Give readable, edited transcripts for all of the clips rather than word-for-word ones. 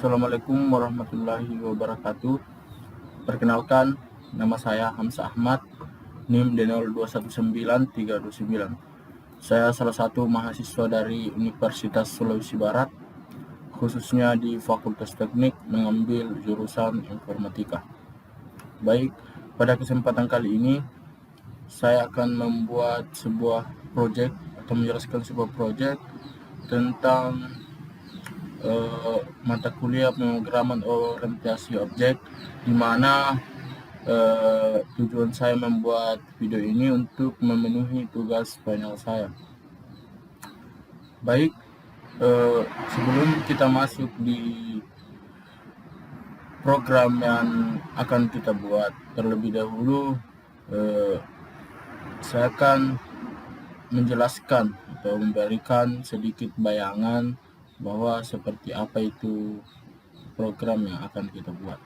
Assalamualaikum warahmatullahi wabarakatuh. Perkenalkan, nama saya Hamzah Ahmad, NIM D0219329. Saya salah satu mahasiswa dari Universitas Sulawesi Barat, khususnya di Fakultas Teknik, mengambil jurusan Informatika. Baik, pada kesempatan kali ini saya akan membuat sebuah proyek atau menjelaskan sebuah proyek tentang mata kuliah pemrograman orientasi objek, di mana tujuan saya membuat video ini untuk memenuhi tugas final saya. Baik, sebelum kita masuk di program yang akan kita buat, terlebih dahulu saya akan menjelaskan atau memberikan sedikit bayangan bahwa seperti apa itu program yang akan kita buat.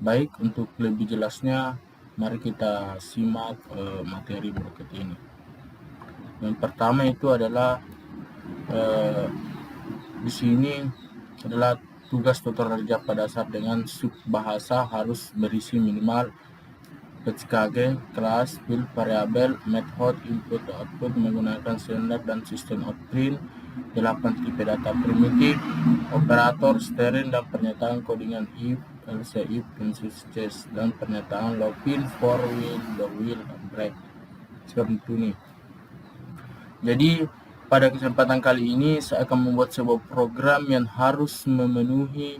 Baik, untuk lebih jelasnya, mari kita simak materi berikut ini. Yang pertama itu adalah di sini adalah tugas tutor Java dasar dengan subbahasa harus berisi minimal PCKG, kelas, field, variabel, method, input, output menggunakan standar dan sistem outprint, 8 tipe data primitif, operator, string, dan pernyataan codingan if, else if, insist case, dan pernyataan looping, for, will, the will, dan break. Seperti itu nih. Jadi pada kesempatan kali ini saya akan membuat sebuah program yang harus memenuhi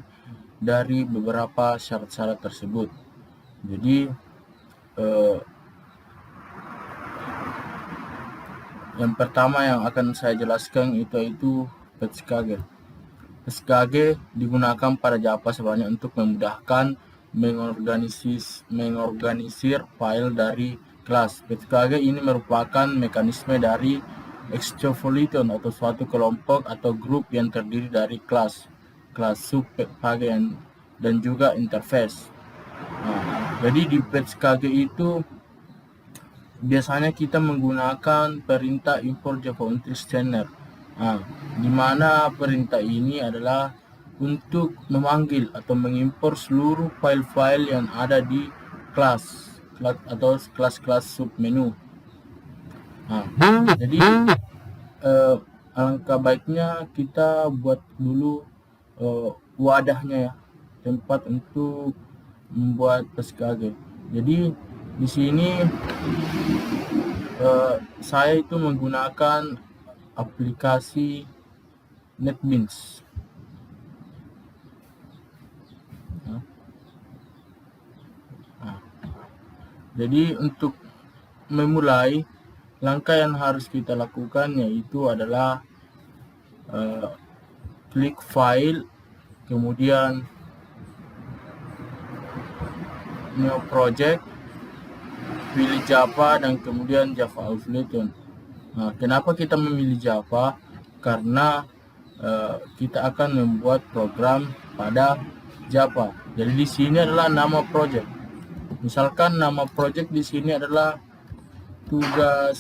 dari beberapa syarat-syarat tersebut. Jadi yang pertama yang akan saya jelaskan itu PCKG. PCKG digunakan pada Java sebenarnya untuk memudahkan mengorganisir file dari kelas. PCKG ini merupakan mekanisme dari extrapolation atau suatu kelompok atau grup yang terdiri dari kelas, sub, bagian, dan juga interface. Jadi di PCKG itu biasanya kita menggunakan perintah import Java until standard, di mana perintah ini adalah untuk memanggil atau mengimpor seluruh file-file yang ada di kelas atau kelas-kelas submenu. Jadi alangkah baiknya kita buat dulu wadahnya ya, tempat untuk membuat PCKG. Jadi di sini saya itu menggunakan aplikasi NetBeans. Jadi untuk memulai, langkah yang harus kita lakukan yaitu adalah klik file, kemudian new project, pilih Java, dan kemudian Java Automation. Kenapa kita memilih Java? Karena kita akan membuat program pada Java. Jadi di sini adalah nama project. Misalkan nama project di sini adalah tugas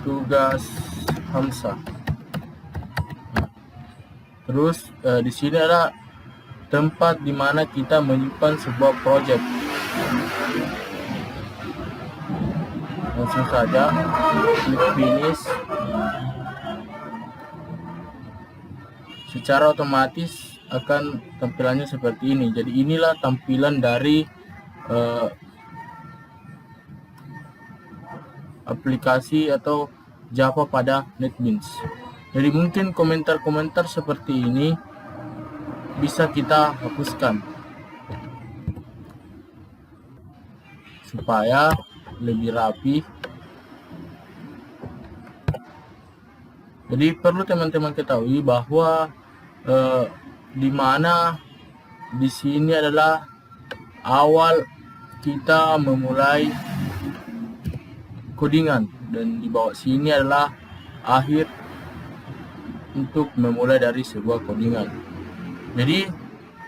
tugas Hamzah. Terus di sini adalah tempat di mana kita menyimpan sebuah project. Langsung saja klik finish. Secara otomatis akan tampilannya seperti ini. Jadi inilah tampilan dari aplikasi atau Java pada NetBeans. Jadi mungkin komentar-komentar seperti ini bisa kita hapuskan supaya lebih rapi. Jadi perlu teman-teman ketahui bahwa di mana di sini adalah awal kita memulai codingan, dan di bawah sini adalah akhir untuk memulai dari sebuah codingan. Jadi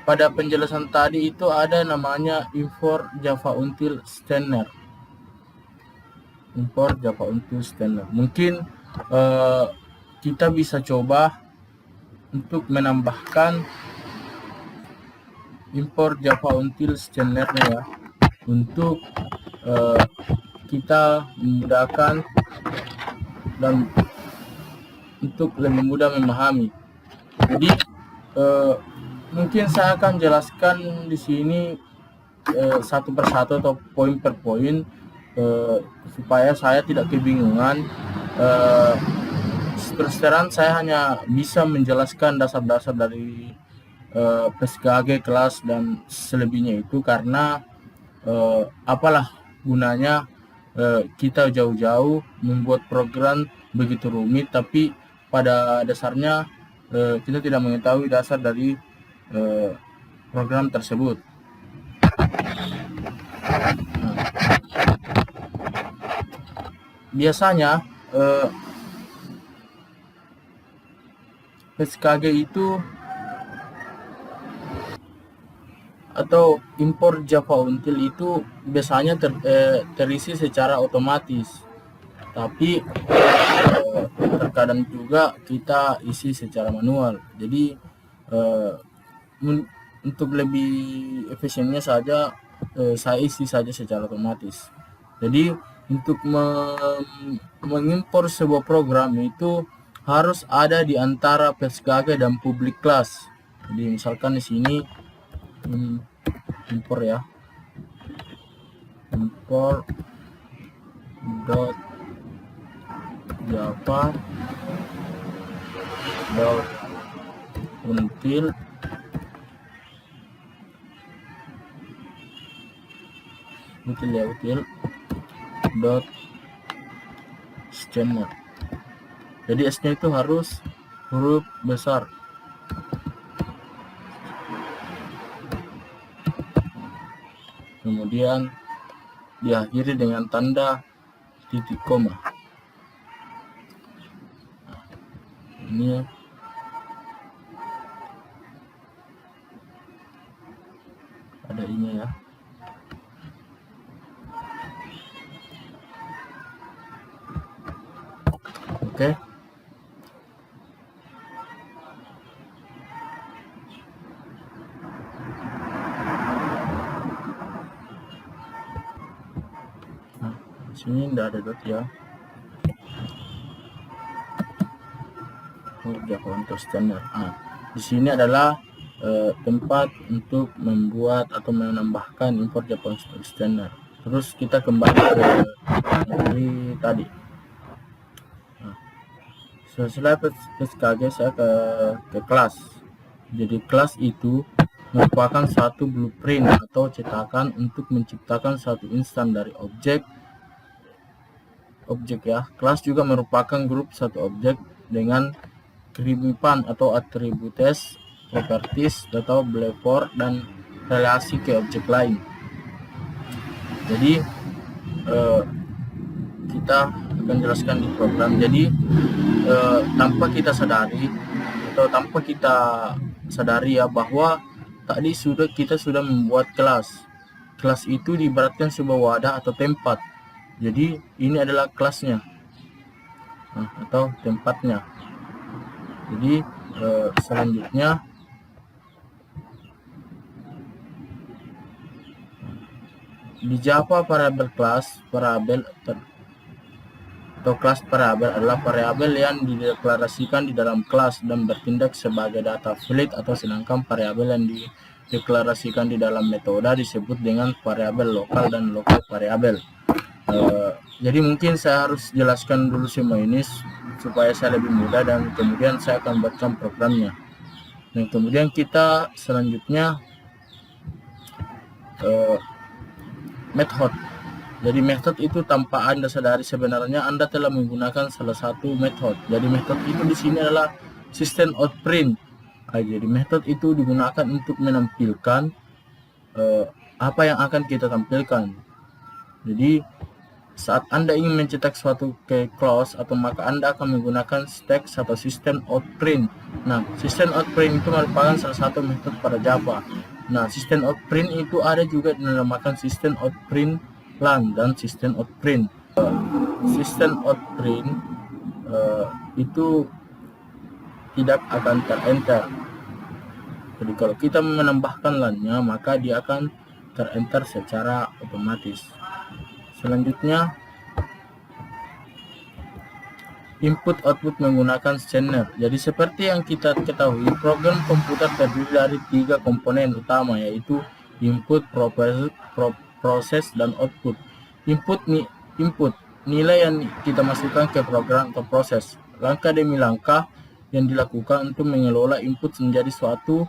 pada penjelasan tadi itu ada namanya import Java until standard. import Java Util Standard. Mungkin kita bisa coba untuk menambahkan import Java Util Standardnya ya, untuk kita memudahkan dan untuk lebih mudah memahami. Jadi mungkin saya akan jelaskan di sini satu persatu atau poin per poin supaya saya tidak kebingungan. Terus terang saya hanya bisa menjelaskan dasar-dasar dari PSKG kelas dan selebihnya itu karena apalah gunanya kita jauh-jauh membuat program begitu rumit, tapi pada dasarnya kita tidak mengetahui dasar dari program tersebut. Biasanya PSKG itu atau import Java Util itu biasanya terisi secara otomatis, tapi terkadang juga kita isi secara manual. Jadi untuk lebih efisiennya saja saya isi saja secara otomatis. Jadi untuk mengimpor sebuah program itu harus ada di antara PSKG dan public class. Jadi misalkan di sini impor ya, import Java Util standard. Jadi S-nya itu harus huruf besar. Kemudian diakhiri dengan tanda titik koma. Ini ada ini ya. Oke. Nah, sini tidak ada dot ya. Java Util Standard. Di sini adalah tempat untuk membuat atau menambahkan import Java Util Standard. Terus kita kembali ke dari tadi. Setelah PSKG saya ke kelas. Jadi kelas itu merupakan satu blueprint atau cetakan untuk menciptakan satu instan dari objek ya. Kelas juga merupakan grup satu objek dengan keributan atau atributes, properties, atau behavior dan relasi ke objek lain. Jadi kita akan jelaskan di program. Jadi tanpa kita sadari atau tanpa kita sadari ya, bahwa tadi kita sudah membuat kelas. Kelas itu diibaratkan sebuah wadah atau tempat. Jadi ini adalah kelasnya atau tempatnya. Jadi selanjutnya di Java variabel kelas atau kelas variabel adalah variabel yang dideklarasikan di dalam kelas dan bertindak sebagai data valid, atau sedangkan variabel yang dideklarasikan di dalam metode disebut dengan variabel lokal dan lokal variabel. Jadi mungkin saya harus jelaskan dulu semua ini supaya saya lebih mudah, dan kemudian saya akan buatkan programnya. Dan kemudian kita selanjutnya method. Jadi method itu tanpa Anda sadari sebenarnya Anda telah menggunakan salah satu method. Jadi method itu di sini adalah system out print. Jadi method itu digunakan untuk menampilkan apa yang akan kita tampilkan. Jadi saat Anda ingin mencetak suatu ke clause atau maka Anda akan menggunakan text atau system out print. Nah, system out print itu merupakan salah satu metode pada Java. Nah, system out print itu ada juga dinamakan system out print lang dan system out print. System out print itu tidak akan terenter. Jadi kalau kita menambahkan LAN-nya, maka dia akan terenter secara otomatis. Selanjutnya, input output menggunakan scanner. Jadi seperti yang kita ketahui, program komputer terdiri dari 3 komponen utama, yaitu input, proses, dan output. Input nilai yang kita masukkan ke program atau proses. Langkah demi langkah yang dilakukan untuk mengelola input menjadi suatu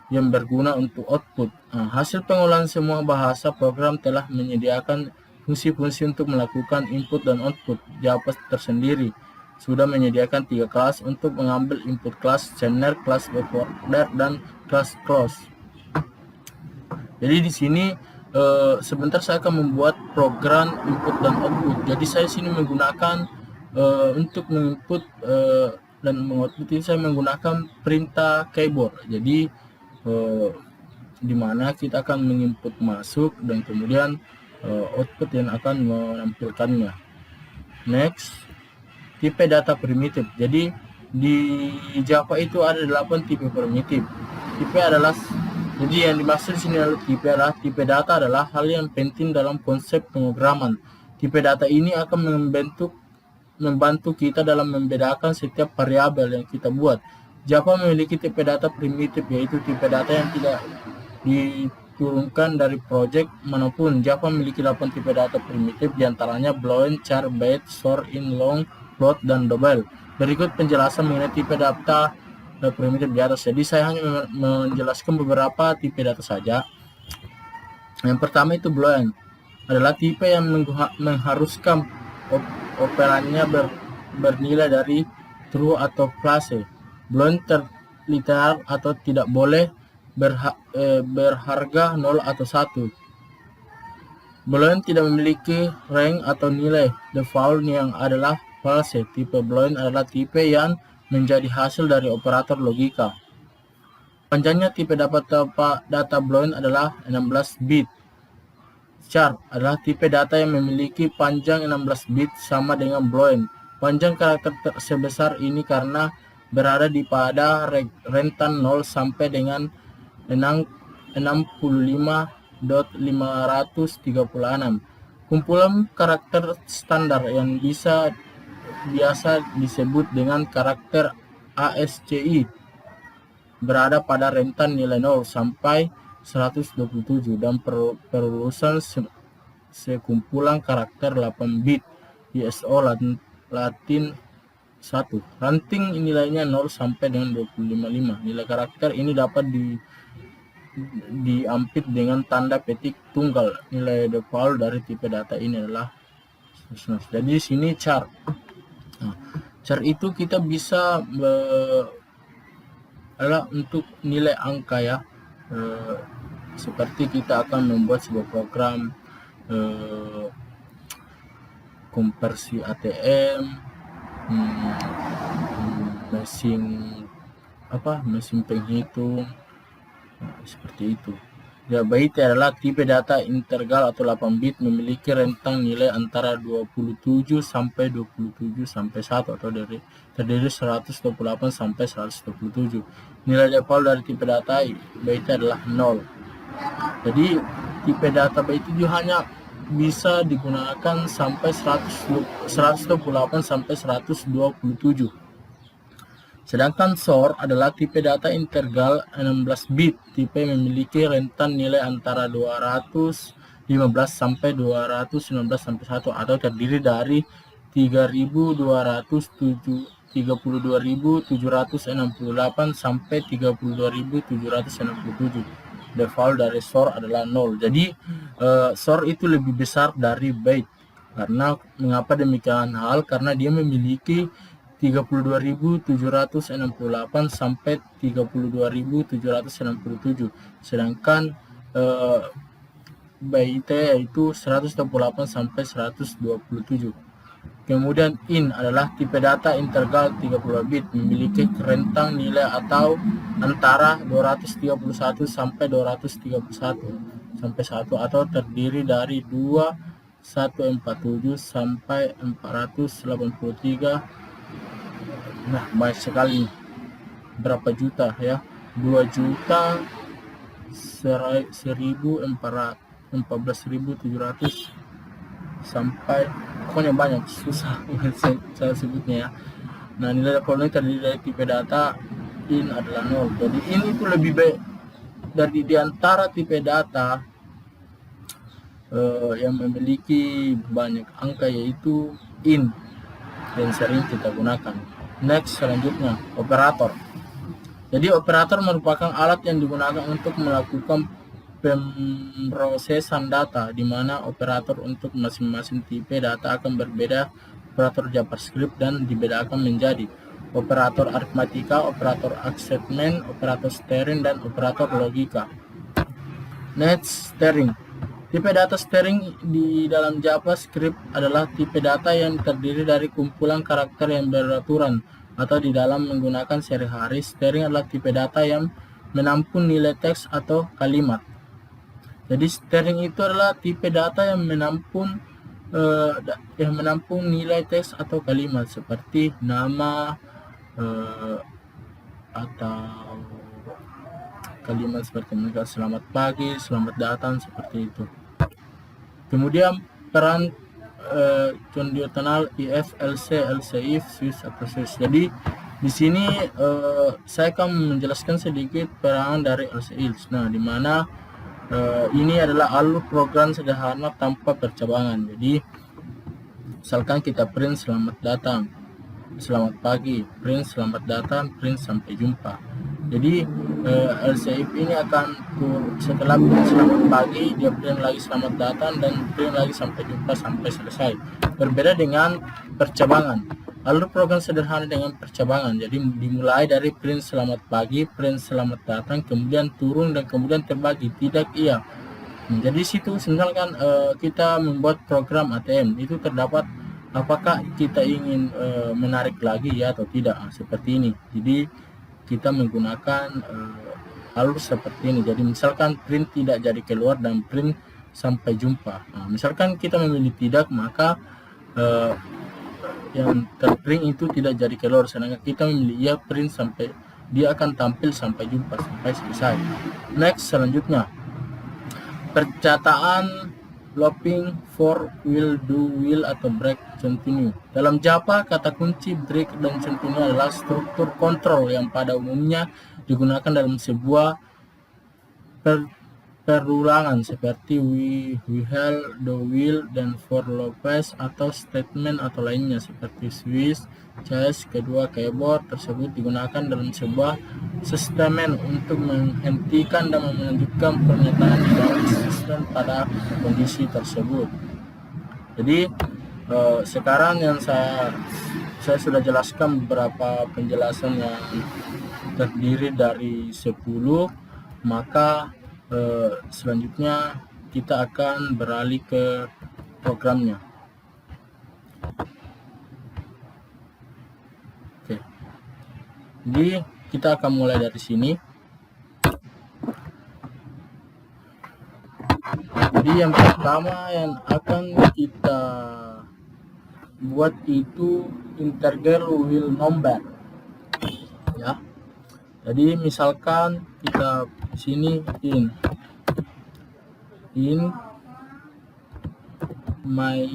yang berguna untuk output. Hasil pengolahan semua bahasa program telah menyediakan fungsi-fungsi untuk melakukan input dan output. Java tersendiri sudah menyediakan 3 kelas untuk mengambil input: kelas scanner, kelas backorder, dan kelas close. Jadi di sini sebentar saya akan membuat program input dan output. Jadi saya sini menggunakan untuk menginput dan mengoutput ini saya menggunakan perintah keyboard. Jadi di mana kita akan menginput masuk dan kemudian output yang akan menampilkannya. Next, tipe data primitif. Jadi di Java itu ada 8 tipe primitif. Jadi yang dimaksud sini adalah tipe data adalah hal yang penting dalam konsep pemrograman. Tipe data ini akan membantu kita dalam membedakan setiap variabel yang kita buat. Java memiliki tipe data primitif, yaitu tipe data yang tidak diturunkan dari project manapun. Java memiliki 8 tipe data primitif, diantaranya boolean, char, byte, store, in, long, float, dan double. Berikut penjelasan mengenai tipe data primitif di atas. Jadi saya hanya menjelaskan beberapa tipe data saja. Yang pertama itu boolean, adalah tipe yang mengharuskan operannya bernilai dari true atau false. Boolean literal atau tidak boleh berharga 0 atau 1. Boolean tidak memiliki range atau nilai default yang adalah false. Tipe boolean adalah tipe yang menjadi hasil dari operator logika. Panjangnya tipe data boolean adalah 16 bit. Char adalah tipe data yang memiliki panjang 16 bit sama dengan boolean. Panjang karakter sebesar ini karena berada di pada rentan 0 sampai dengan 65.536. Kumpulan karakter standar yang biasa disebut dengan karakter ASCII berada pada rentan nilai 0 sampai 127 dan perluasan sekumpulan karakter 8 bit ISO Latin 1. Ranting nilainya 0 sampai dengan 25.5. Nilai karakter ini dapat diampit dengan tanda petik tunggal. Nilai default dari tipe data ini adalah jadi di sini char. Char itu kita bisa adalah untuk nilai angka ya. Seperti kita akan membuat sebuah program konversi ATM, mesin penghitung, seperti itu. Ya, byte adalah tipe data integral atau 8 bit memiliki rentang nilai antara 27 sampai 1 atau terdiri 128 sampai 127. Nilai default dari tipe data byte adalah 0. Jadi tipe data byte itu hanya bisa digunakan sampai 128 sampai 127. Sedangkan SOR adalah tipe data integral 16 bit. Tipe memiliki rentan nilai antara 215 sampai 219 sampai 1 atau terdiri dari 32.768 sampai 32.767. Default dari SOR adalah 0. Jadi SOR itu lebih besar dari byte. Karena mengapa demikian hal? Karena dia memiliki 32.768 sampai 32.767. Sedangkan byte yaitu 128 sampai 127. Kemudian in adalah tipe data integral 32 bit memiliki rentang nilai atau antara 231 sampai 231 sampai 1 atau terdiri dari 2 147 sampai 483. Nah, banyak sekali. Berapa juta ya? 2.14.700 sampai pokoknya banyak, susah saya sebutnya ya. Nah, nilai koloni terdiri dari tipe data in adalah 0. Jadi ini tuh lebih baik dari diantara tipe data yang memiliki banyak angka, yaitu in, dan sering kita gunakan. Next, selanjutnya operator. Jadi operator merupakan alat yang digunakan untuk melakukan pemrosesan data, di mana operator untuk masing-masing tipe data akan berbeda. Operator JavaScript dan dibedakan menjadi operator aritmatika, operator acceptment, operator string, dan operator logika. Next, string. Tipe data string di dalam JavaScript adalah tipe data yang terdiri dari kumpulan karakter yang beraturan atau di dalam menggunakan sehari-hari. String adalah tipe data yang menampung nilai teks atau kalimat. Jadi string itu adalah tipe data yang menampung nilai teks atau kalimat seperti nama atau kalimat seperti mereka selamat pagi, selamat datang, seperti itu. Kemudian peran conditional if, else, else if, switch atau switch. Jadi di sini saya akan menjelaskan sedikit peran dari else if. Nah, di mana ini adalah alur program sederhana tanpa percabangan. Jadi misalkan kita print selamat datang, selamat pagi, print selamat datang, print sampai jumpa. Jadi else if ini akan setelah print selamat pagi, dia print lagi selamat datang, dan print lagi sampai jumpa sampai selesai. Berbeda dengan percabangan. Alur program sederhana dengan percabangan. Jadi dimulai dari print selamat pagi, print selamat datang, kemudian turun dan kemudian terbagi. Tidak iya. Jadi situ misalkan kita membuat program ATM, itu terdapat apakah kita ingin menarik lagi ya atau tidak, seperti ini. Jadi kita menggunakan alur seperti ini. Jadi misalkan print tidak jadi keluar dan print sampai jumpa. Nah, misalkan kita memilih tidak, maka yang terprint itu tidak jadi keluar. Sedangkan kita memilih ya, print sampai, dia akan tampil sampai jumpa, sampai selesai. Next, selanjutnya percataan looping, for, will, do, will, atau break, continue. Dalam Java, kata kunci break dan continue adalah struktur kontrol yang pada umumnya digunakan dalam sebuah perulangan seperti while, do, will, dan for loops atau statement atau lainnya seperti switch, case. Kedua keyboard tersebut digunakan dalam sebuah sistem untuk menghentikan dan melanjutkan pernyataan di dalam sistem pada kondisi tersebut. Jadi sekarang yang saya sudah jelaskan beberapa penjelasan yang terdiri dari 10, maka selanjutnya kita akan beralih ke programnya. Oke. Jadi kita akan mulai dari sini. Jadi yang pertama yang akan kita buat itu integer will number. Ya. Jadi misalkan kita sini in my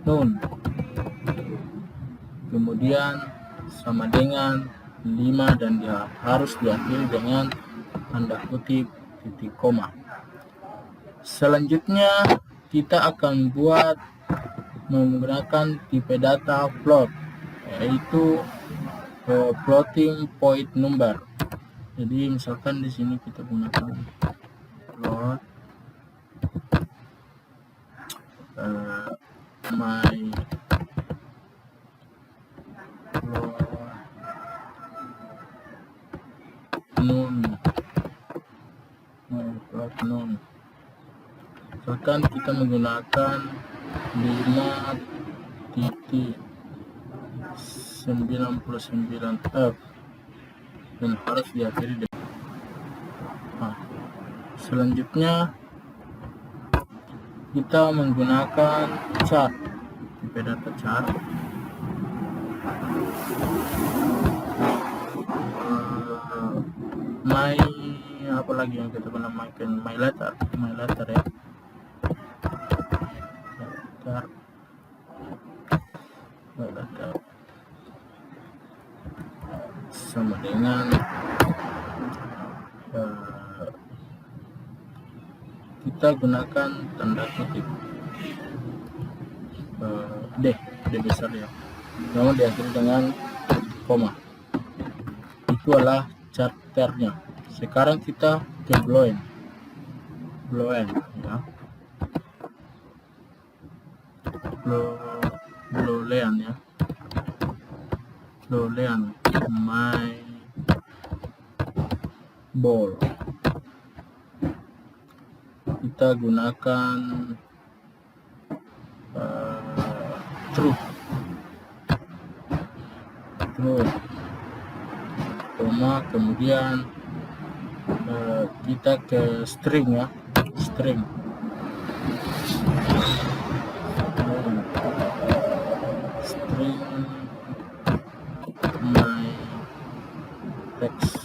noun, kemudian sama dengan 5, dan dia harus diakhiri dengan tanda kutip titik koma. Selanjutnya kita akan buat menggunakan tipe data float, yaitu floating point number. Jadi misalkan di sini kita gunakan float my float noun. Misalkan kita menggunakan 5.99f dan harus diakhiri dengan selanjutnya kita menggunakan chart, tipe data chart. Apa lagi yang kita gunakan? My letter ya. Letter sama dengan kita gunakan tanda kutip D besar ya, namun diakhiri dengan koma. Itu adalah charternya. Sekarang kita ke Boolean ya. Boolean my ball. Kita gunakan true, koma, kemudian kita ke string ya, string my text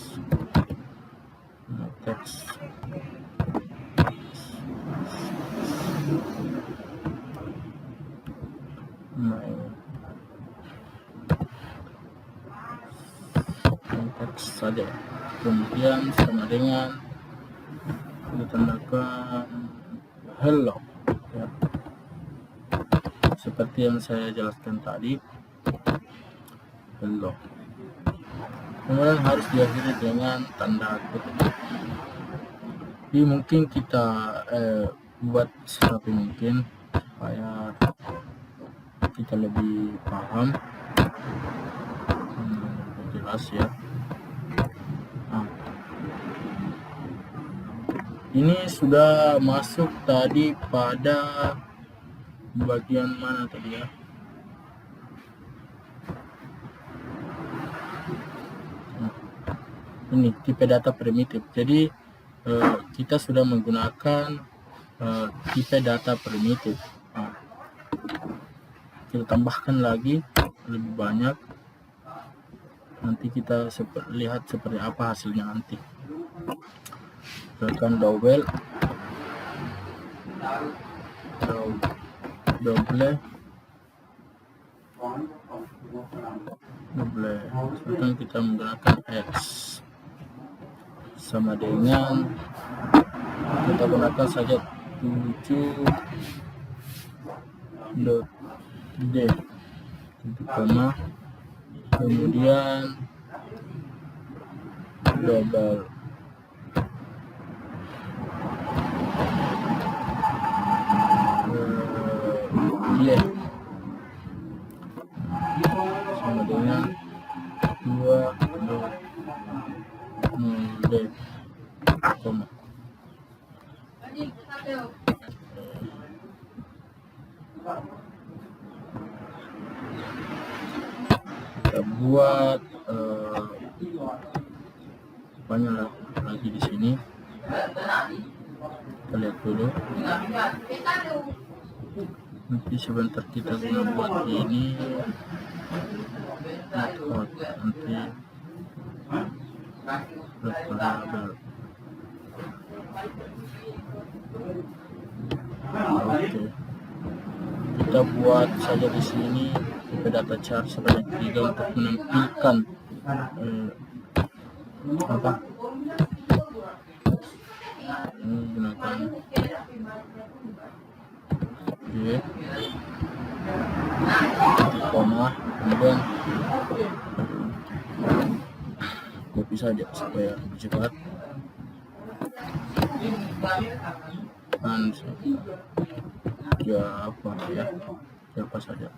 saja, kemudian sama dengan kita tandahkan hello ya. Seperti yang saya jelaskan tadi, hello. Kemudian harus diakhiri dengan tanda kutip. Jadi mungkin kita buat serapi mungkin supaya kita lebih paham, lebih jelas ya. Ini sudah masuk tadi pada bagian mana tadi ya? Ini tipe data primitif. Jadi kita sudah menggunakan tipe data primitif. Kita tambahkan lagi lebih banyak. Nanti kita lihat seperti apa hasilnya nanti. Tekan double. Sekarang kita menggunakan X sama dengan kita gunakan saja 7.d koma, kemudian double sama dengan 2.d koma. Kita buat banyak lagi di sini. Kita lihat dulu. Nanti sebentar kita guna buat ini. Nanti variabel. Oke. Kita buat saja di sini tipe data chart sebanyak 3 untuk menampilkan menggunakan koma, kemudian copy saja supaya lebih cepat. Dan siapa saja.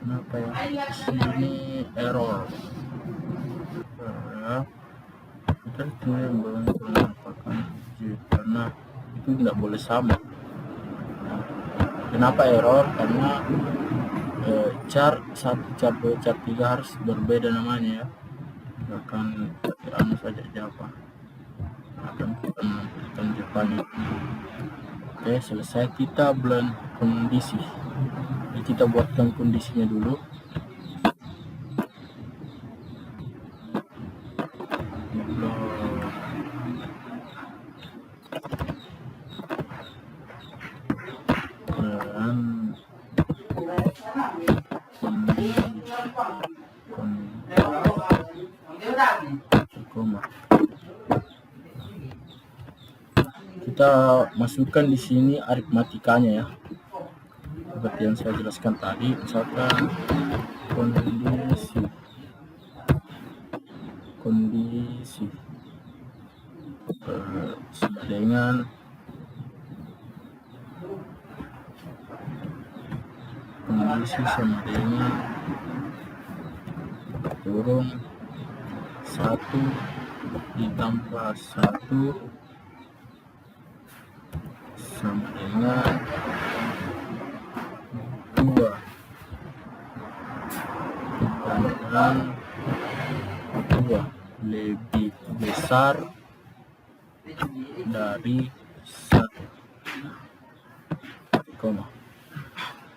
Kenapa ya sini error ya, kita belum menampakkan karena itu tidak boleh sama. Kenapa error? Karena char 1, char 2, char 3 harus berbeda namanya ya. Akan anu saja Java akan kita menampilkan Javanya. Oke, selesai kita blend kondisi. Jadi kita buatkan kondisinya dulu. Kita masukkan di sini aritmatikanya ya, seperti yang saya jelaskan tadi. Misalkan kondisi sama dengan kurung 1 ditambah 1 sama dengan 2 dan 2 lebih besar dari 1, koma.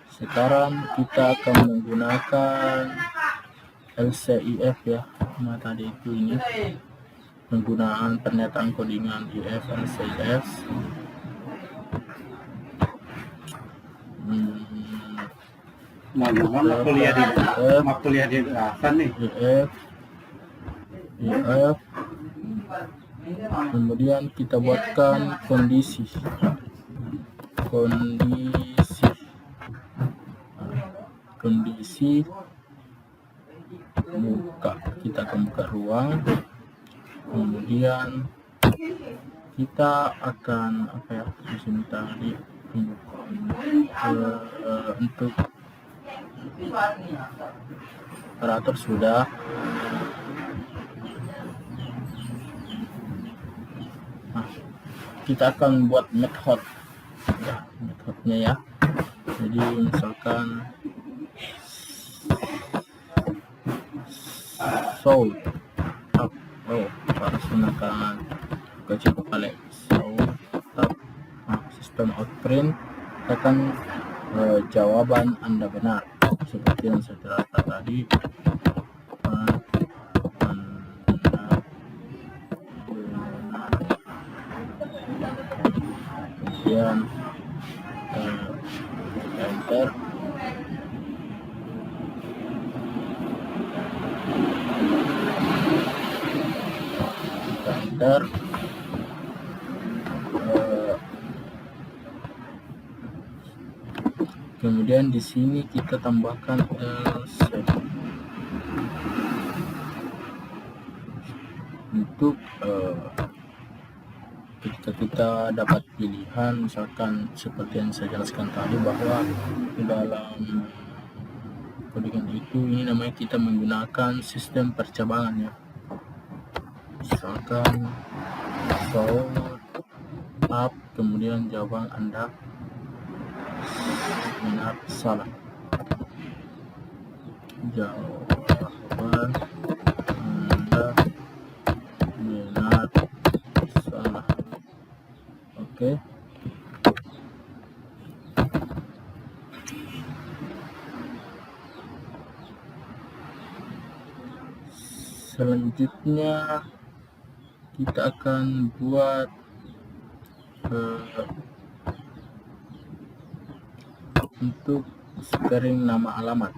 Sekarang kita akan menggunakan LCIF ya. Nah tadi itu ini penggunaan pernyataan codingan if LCIF. Mau kuliah di Hasan nih. if kemudian kita buatkan kondisi buka, kita akan buka ruang, kemudian kita akan di sini tadi untuk operator sudah. Kita akan buat method ya, methodnya ya. Jadi misalkan show up, harus menekan kunci kepala show up, sistem outprint akan jawaban Anda benar seperti yang saya terangkan tadi. Kemudian enter. Kemudian di sini kita tambahkan set untuk ketika kita dapat pilihan, misalkan seperti yang saya jelaskan tadi bahwa di dalam codingan itu ini namanya kita menggunakan sistem percabangan ya. Misalkan show up, kemudian jawaban Anda benar salah, jawaban Anda benar salah. Oke. Selanjutnya kita akan buat untuk string nama alamat.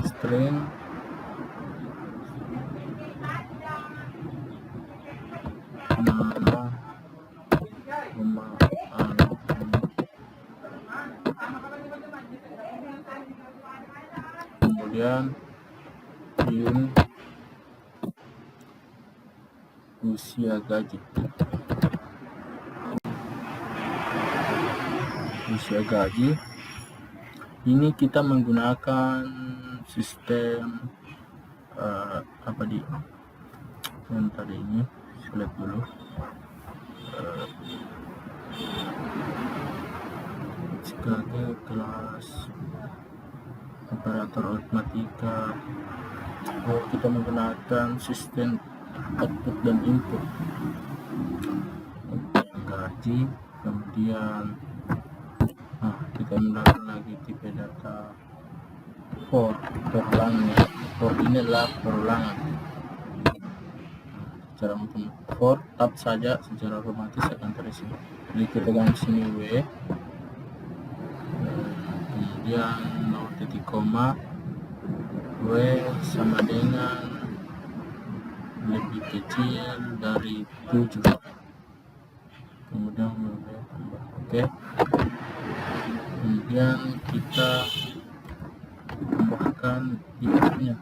String nama kemudian usia gaji. Ini kita menggunakan sistem yang tadi ini, saya lihat dulu. Sebagai kelas operator aritmatika, kita menggunakan sistem output dan input. Gaji, kemudian kita menggunakan lagi tipe data for perulangan. For ini adalah perulangan. Cara for tab saja secara otomatis akan terisi. Jadi kita ganti sini W, kemudian 0 titik koma, W sama dengan lebih kecil dari 7, kemudian W tambah oke. Kemudian kita tambahkan if-nya,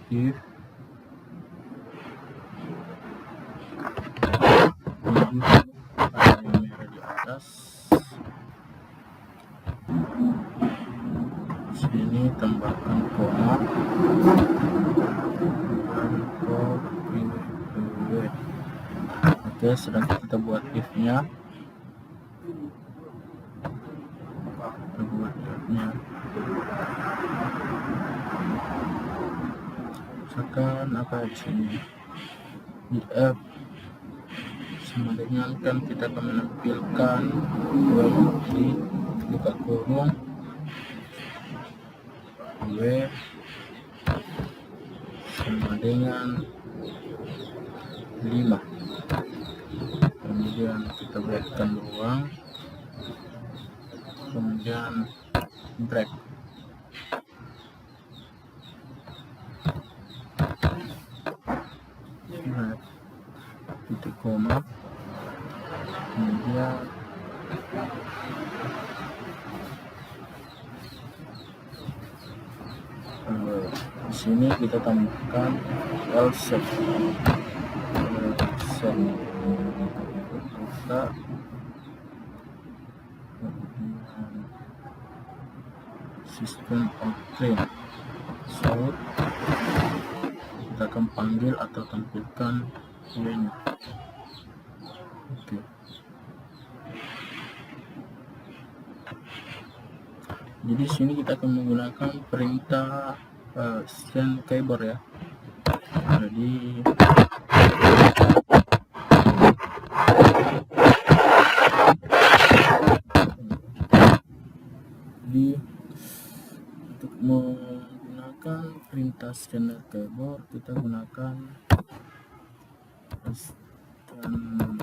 if ada yang merah di atas, sini tambahkan koma dan for W. Oke, sedang kita buat if-nya. Misalkan apa di sini, di F sama dengan kan kita akan menampilkan di buka kurung W sama dengan 5, kemudian kita buatkan ruang, kemudian break. Titik koma, kemudian di sini kita tambahkan else buka, kemudian sistem output so kita akan panggil atau tampilkan W-nya. Oke. Jadi sini kita akan menggunakan perintah scan keyboard ya. Jadi untuk menggunakan perintah scanner keyboard kita gunakan scanner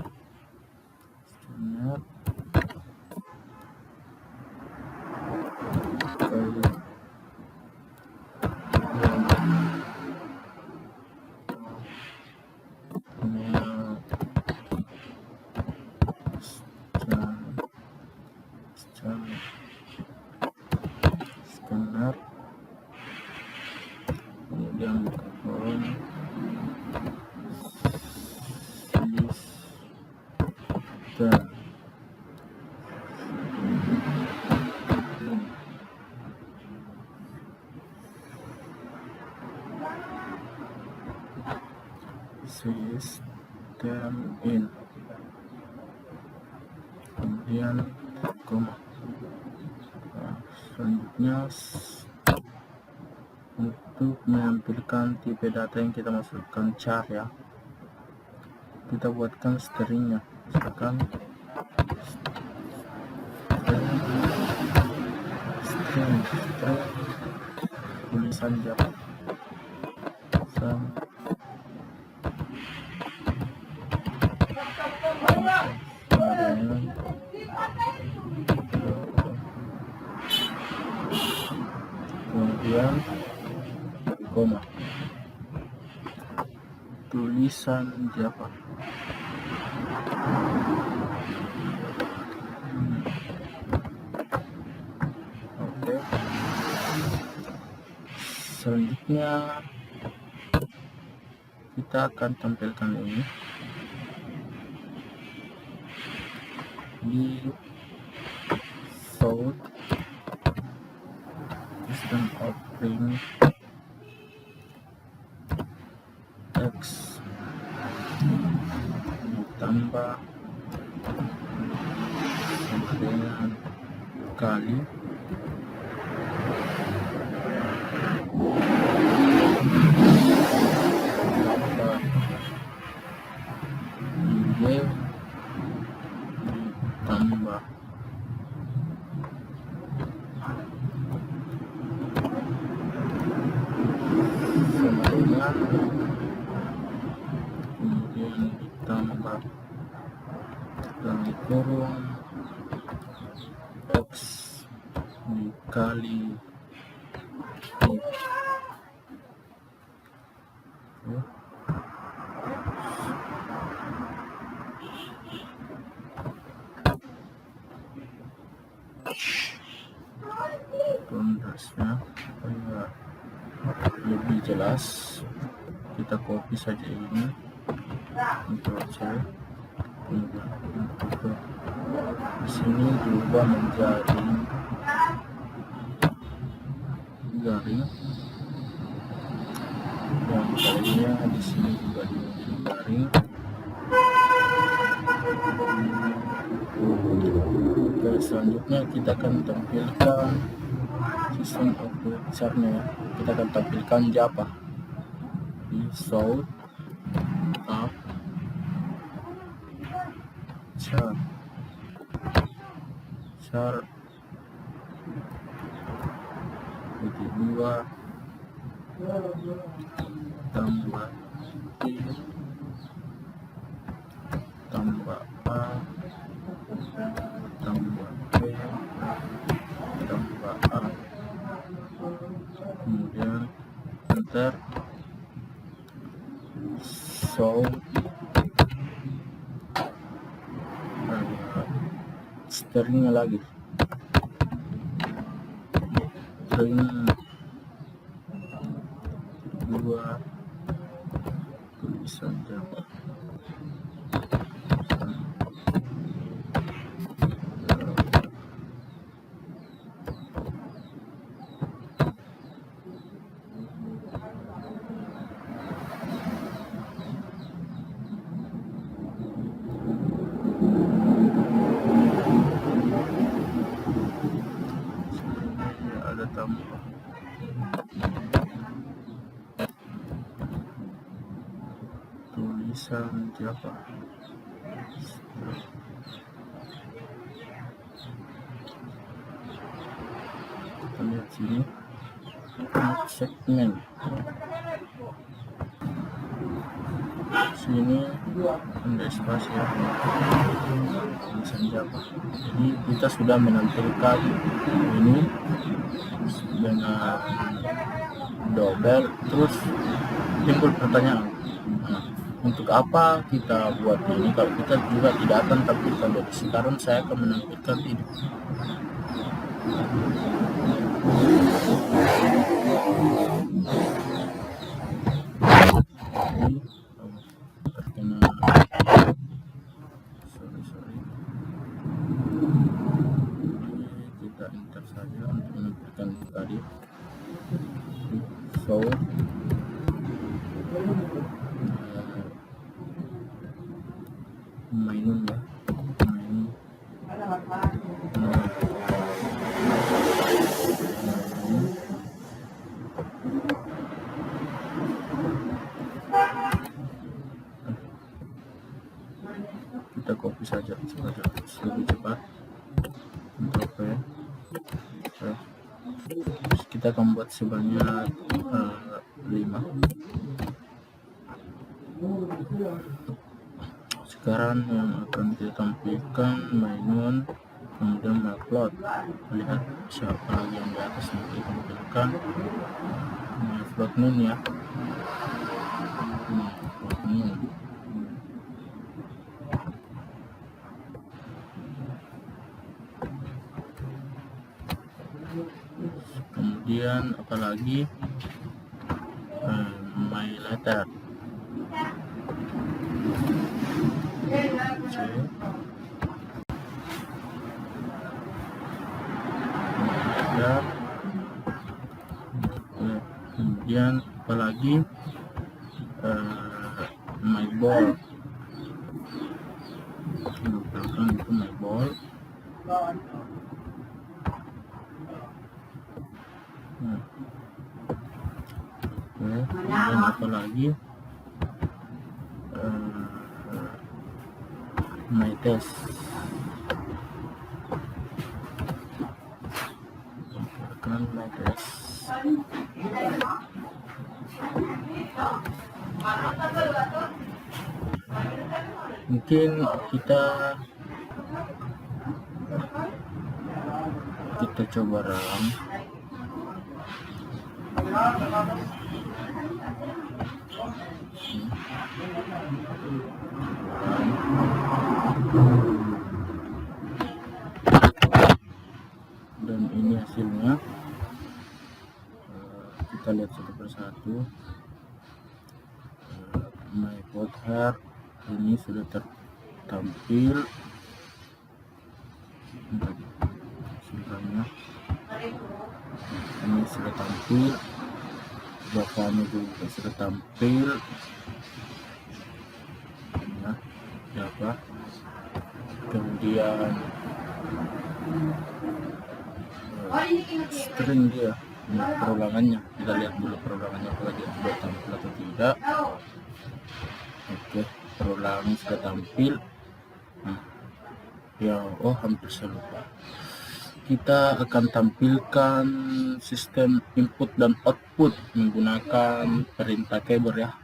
scanner, kemudian buka kolom system in, kemudian koma. Selanjutnya untuk menampilkan tipe data yang kita masukkan char ya, kita buatkan stringnya, misalkan string tulisan Java, kemudian koma, tulisan Java. Oke. Selanjutnya kita akan tampilkan ini di south system of ring X ditambah sama dengan kali Y ditambah sama dengan kemudian ditambah kali kurung X dikali Y. Ya. Pondasnya supaya lebih jelas kita copy saja ini, Ctrl C, kemudian untuk di sini diubah menjadi garing dan kalinya di sini juga diubah garing. Oke, selanjutnya kita akan tampilkan sistem output chart-nya ya. Kita akan tampilkan Java di show up chart titik 2 tambah I tambah A tambah B tambah A, kemudian enter, show stringnya lagi, string 2 tulisan Java. Ada tambah tulisan Java. Kita lihat sini segmen, sini ada spasi ya, tulisan Java. Jadi kita sudah menampilkan ini dengan double, terus timbul pertanyaan, untuk apa kita buat ini kalau kita juga tidak akan tampilkan. Dari sekarang saya akan menampilkan ini. Terkena sorry, kita enter saja untuk menampilkan tadi. So mainun ya, mainun. Kita copy saja supaya lebih cepat. Oke ya. Terus kita akan buat sebanyak 5. Sekarang yang akan kita tampilkan mainun, kemudian upload. Lihat siapa lagi yang di atas yang kita tampilkan. Upload nun ya. Upload nun. Kemudian apalagi my letter. Kemudian apalagi my ball, belakang itu my ball. Kemudian apalagi my test, tampilkan my test. Mungkin kita coba run. Dan ini hasilnya. Kita lihat satu persatu. My code hair ini sudah tertampil. Ini sudah tampil, bapaknya juga sudah tampil. Nah, siapa? Kemudian string dia, ini perulangannya. Kita lihat dulu perulangannya apakah dia sudah tampil atau tidak. Oke, perulangan sudah tampil. Nah, ya, hampir saya lupa. Kita akan tampilkan sistem input dan output menggunakan perintah keyboard ya.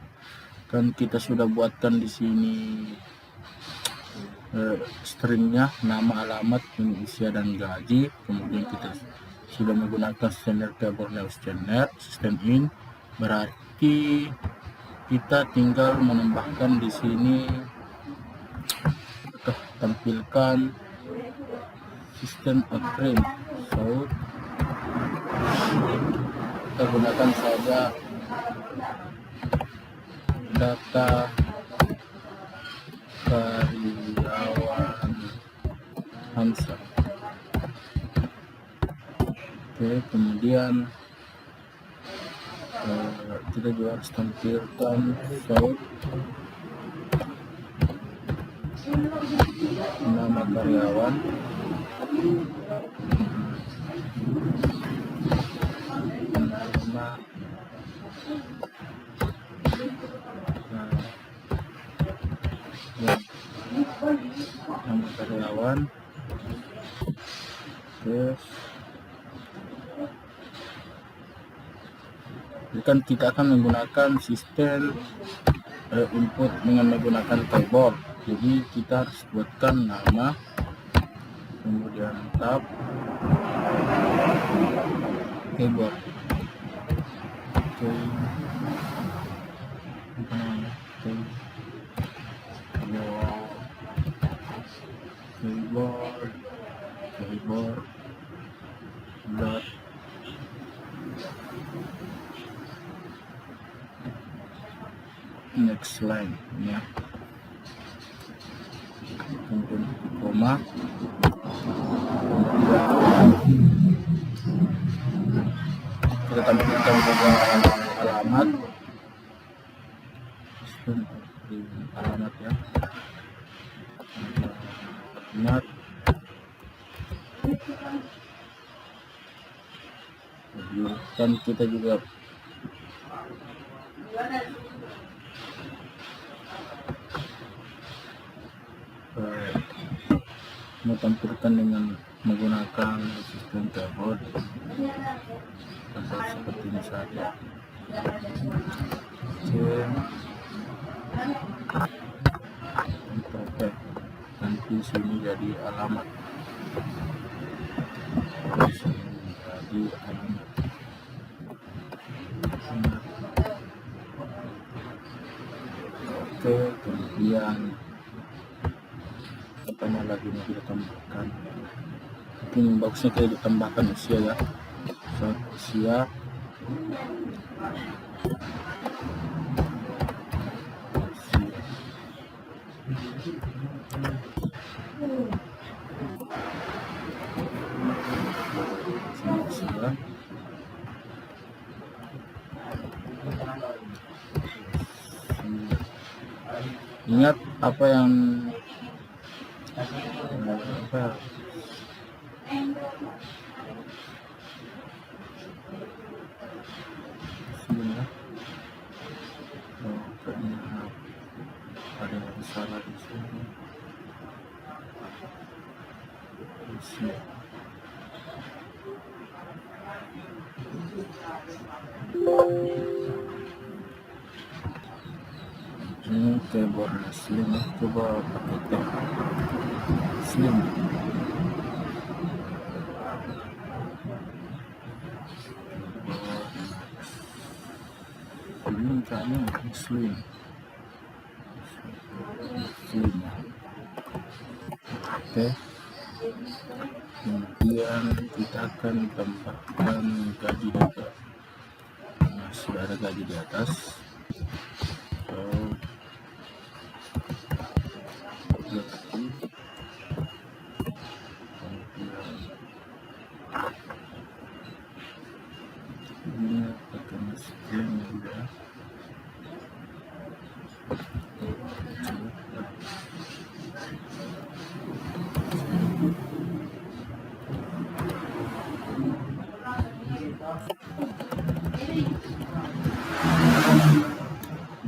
Kan kita sudah buatkan di sini stringnya, nama, alamat, ini usia dan gaji. Kemudian kita sudah menggunakan standard keyboard standard system in. Berarti kita tinggal menambahkan di sini tampilkan sistem output. So kita gunakan saja data karyawan Hamsa. Oke, kemudian kita juga harus tampilkan so nama karyawan, nama karyawan. Terus kan kita akan menggunakan sistem input dengan menggunakan keyboard. Jadi kita harus buatkan nama, kemudian tab, keyboard. Keyboard dot next line ya, kemudian koma, kita tampilkan juga alamat, alamat ya, alamat. Dan kita juga mau tampilkan dengan menggunakan sistem keyboard seperti ini saja. Oke, nanti sini jadi alamat, jadi alamat. Oke, kemudian apanya lagi mau kita tambahkan? Mungkin bagusnya kita ditambahkan usia ya. So, usia Ingat apa yang apa sini ya? Kayaknya ada yang salah di sini. Isi. Ini keyboard slim ya. Coba pakai tab slim. Ini kayaknya slim. Slim. Oke. Kemudian kita akan tambahkan gaji juga. Nah, sudah ada gaji di atas. So, ini akan slim juga.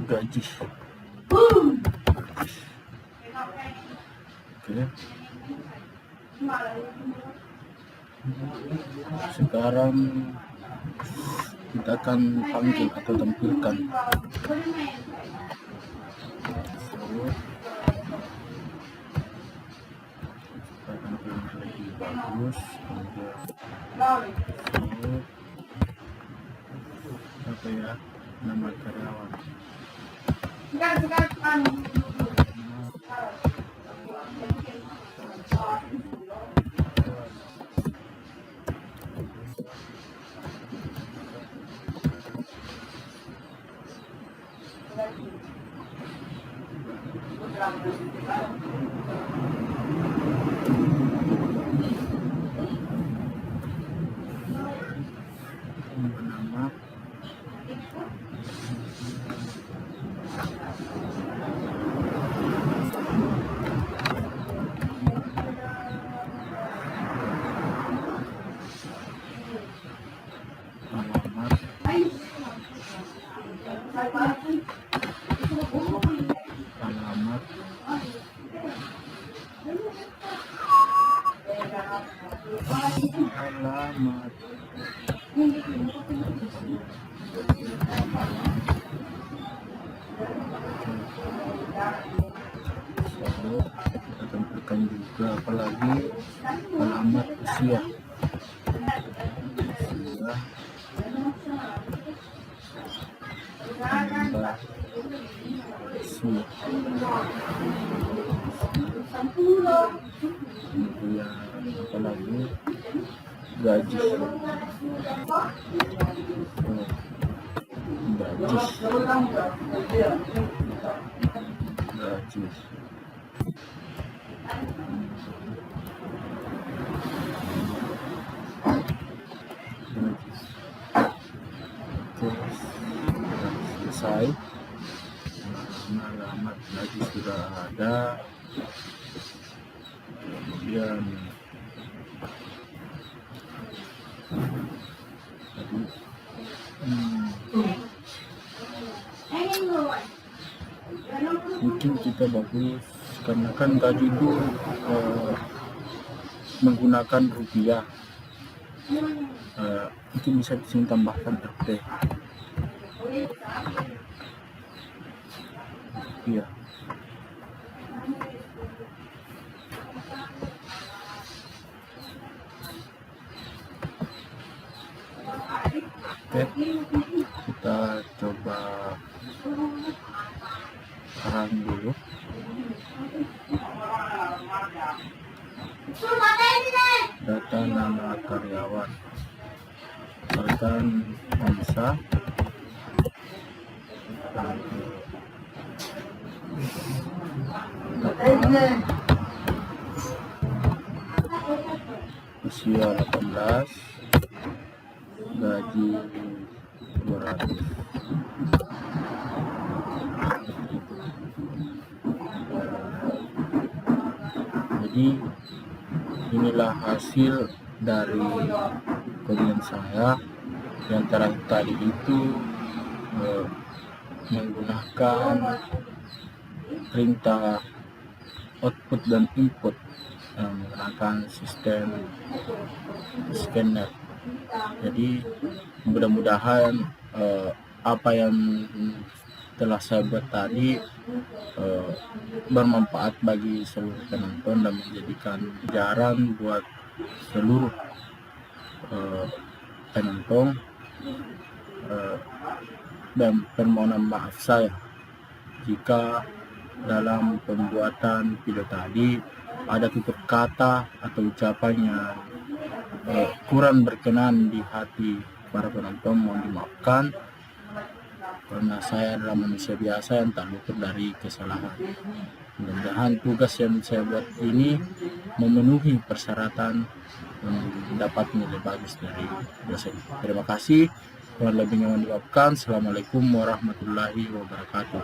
Gaji. Oke. Sekarang kita akan panggil atau tampilkan. Supaya tampilan lebih bagus. Apa ya, nama karyawan. Nama alamat alamat alamat lalu kita tampilkan juga apalagi alamat usia tambah usia. Kemudian apalagi gaji. Gaji. Oke, selesai. Alamat gaji sudah ada. Kemudian tadi mungkin kita bagus karena kan gaji itu menggunakan rupiah. Mungkin bisa di sini tambahkan RT. Iya. Oke, kita coba terang dulu. Data nama karyawan, misalkan Hamsa, usia 18, gaji 200. Jadi inilah hasil dari komen saya. Yang terakhir tadi itu menggunakan perintah output dan input menggunakan sistem scanner. Jadi mudah-mudahan apa yang telah saya buat tadi bermanfaat bagi seluruh penonton dan menjadikan pelajaran buat seluruh penonton. Dan permohonan maaf saya jika dalam pembuatan video tadi ada tutur kata atau ucapan yang kurang berkenan di hati para penonton. Mohon dimaafkan karena saya adalah manusia biasa yang tak luput dari kesalahan. Mudah-mudahan tugas yang saya buat ini memenuhi persyaratan mendapat nilai bagus dari dosen. Terima kasih. Kurang lebihnya mohon dimaafkan. Assalamualaikum warahmatullahi wabarakatuh.